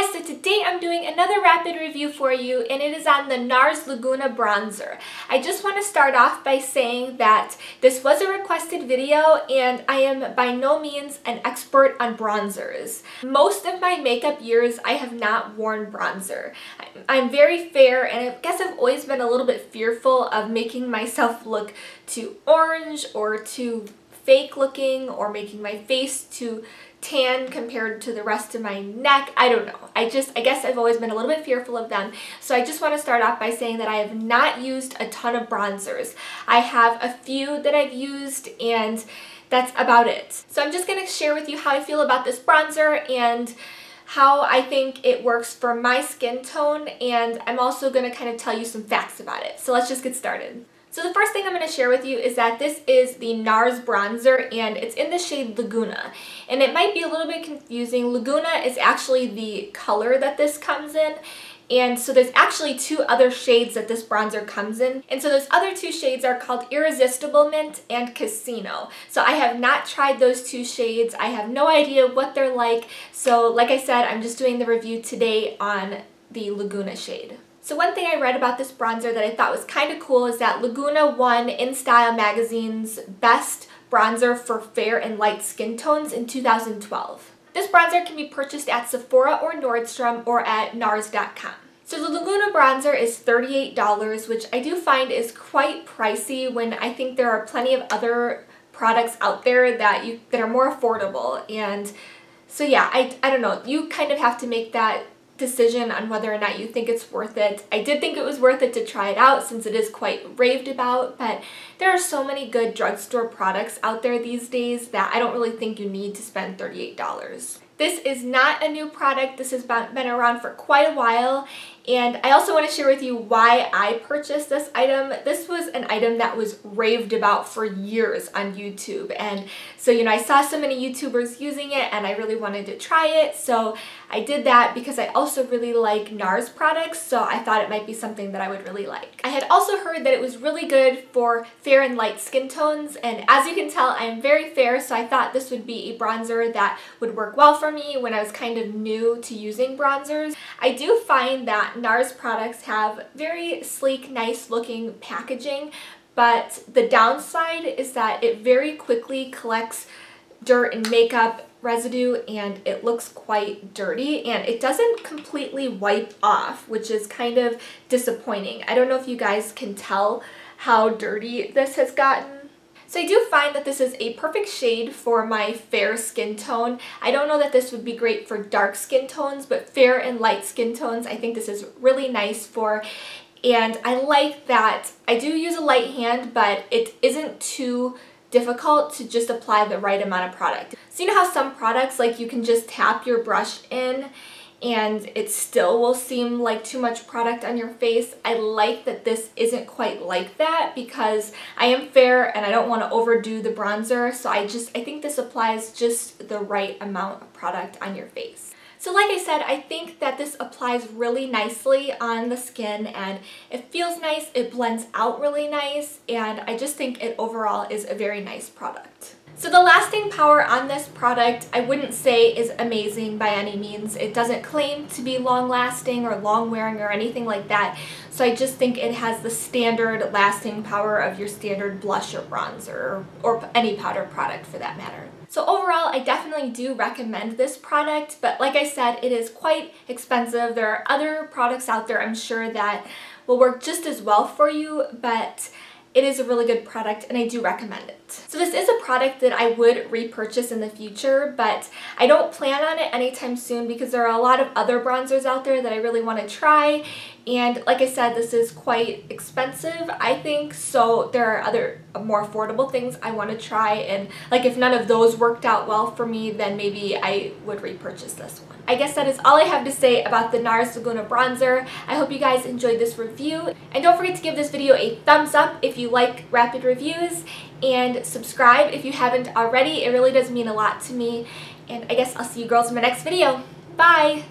guys, so today I'm doing another rapid review for you, and it is on the Nars Laguna bronzer. I just want to start off by saying that this was a requested video and I am by no means an expert on bronzers. Most of my makeup years I have not worn bronzer. I'm very fair, and I guess I've always been a little bit fearful of making myself look too orange or too fake looking, or making my face too tan compared to the rest of my neck. I don't know. I guess I've always been a little bit fearful of them. So I just want to start off by saying that I have not used a ton of bronzers. I have a few that I've used, and that's about it. So I'm just going to share with you how I feel about this bronzer and how I think it works for my skin tone, and I'm also going to kind of tell you some facts about it. So let's just get started. So the first thing I'm going to share with you is that this is the Nars bronzer, and it's in the shade Laguna. And it might be a little bit confusing. Laguna is actually the color that this comes in. And so there's actually two other shades that this bronzer comes in. And so those other two shades are called Irresistible Mint and Casino. So I have not tried those two shades. I have no idea what they're like. So like I said, I'm just doing the review today on the Laguna shade. So one thing I read about this bronzer that I thought was kind of cool is that Laguna won InStyle magazine's best bronzer for fair and light skin tones in 2012. This bronzer can be purchased at Sephora or Nordstrom or at nars.com. So the Laguna bronzer is $38, which I do find is quite pricey when I think there are plenty of other products out there that are more affordable. And so yeah, I don't know, you kind of have to make that decision on whether or not you think it's worth it. I did think it was worth it to try it out since it is quite raved about, but there are so many good drugstore products out there these days that I don't really think you need to spend $38. This is not a new product. This has been around for quite a while, and I also want to share with you why I purchased this item. This was an item that was raved about for years on YouTube, and so I saw so many YouTubers using it and I really wanted to try it, so I did that because I also really like Nars products, so I thought it might be something that I would really like. I had also heard that it was really good for fair and light skin tones, and as you can tell, I'm very fair, so I thought this would be a bronzer that would work well for me when I was kind of new to using bronzers. I do find that Nars products have very sleek, nice looking packaging, but the downside is that it very quickly collects dirt and makeup residue, and it looks quite dirty, and it doesn't completely wipe off, which is kind of disappointing. I don't know if you guys can tell how dirty this has gotten. So I do find that this is a perfect shade for my fair skin tone. I don't know that this would be great for dark skin tones, but fair and light skin tones I think this is really nice for. And I like that I do use a light hand, but it isn't too difficult to just apply the right amount of product. So you know how some products, like, you can just tap your brush in and it still will seem like too much product on your face? I like that this isn't quite like that because I am fair and I don't want to overdo the bronzer, so I think this applies just the right amount of product on your face. So like I said, I think that this applies really nicely on the skin, and it feels nice, it blends out really nice, and I just think it overall is a very nice product. So the lasting power on this product I wouldn't say is amazing by any means. It doesn't claim to be long lasting or long wearing or anything like that. So I just think it has the standard lasting power of your standard blush or bronzer, or any powder product for that matter. So overall, I definitely do recommend this product, but like I said, it is quite expensive. There are other products out there I'm sure that will work just as well for you, but it is a really good product and I do recommend it. So this is a product that I would repurchase in the future, but I don't plan on it anytime soon because there are a lot of other bronzers out there that I really want to try, and like I said, this is quite expensive, I think, so there are other more affordable things I want to try, and like if none of those worked out well for me, then maybe I would repurchase this one. I guess that is all I have to say about the Nars Laguna bronzer. I hope you guys enjoyed this review, and don't forget to give this video a thumbs up if you like rapid reviews, and subscribe if you haven't already. It really does mean a lot to me, and I guess I'll see you girls in my next video. Bye!